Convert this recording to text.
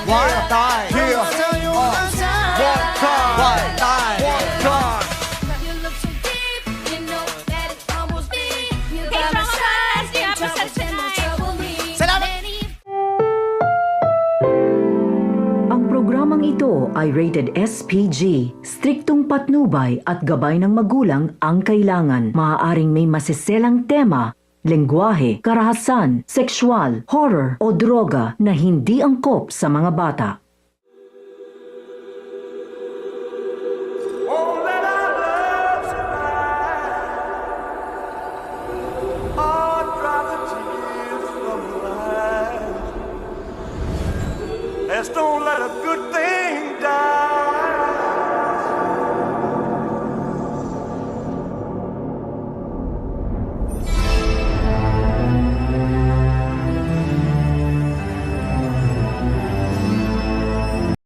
One time. Yeah. Tell you one time. One time. One time. One time. You look so deep, you know that it's almost me. You got me size, yeah, trouble me. Salamat. Ang programang ito ay rated SPG. Striktong patnubay at gabay ng magulang ang kailangan. Maaaring may masiselang tema, lengguwahe, karahasan, sexual, horror o droga na hindi angkop sa mga bata. Oh, let our love survive. Oh, dry the tears from your eyes. Let's don't let a good thing die.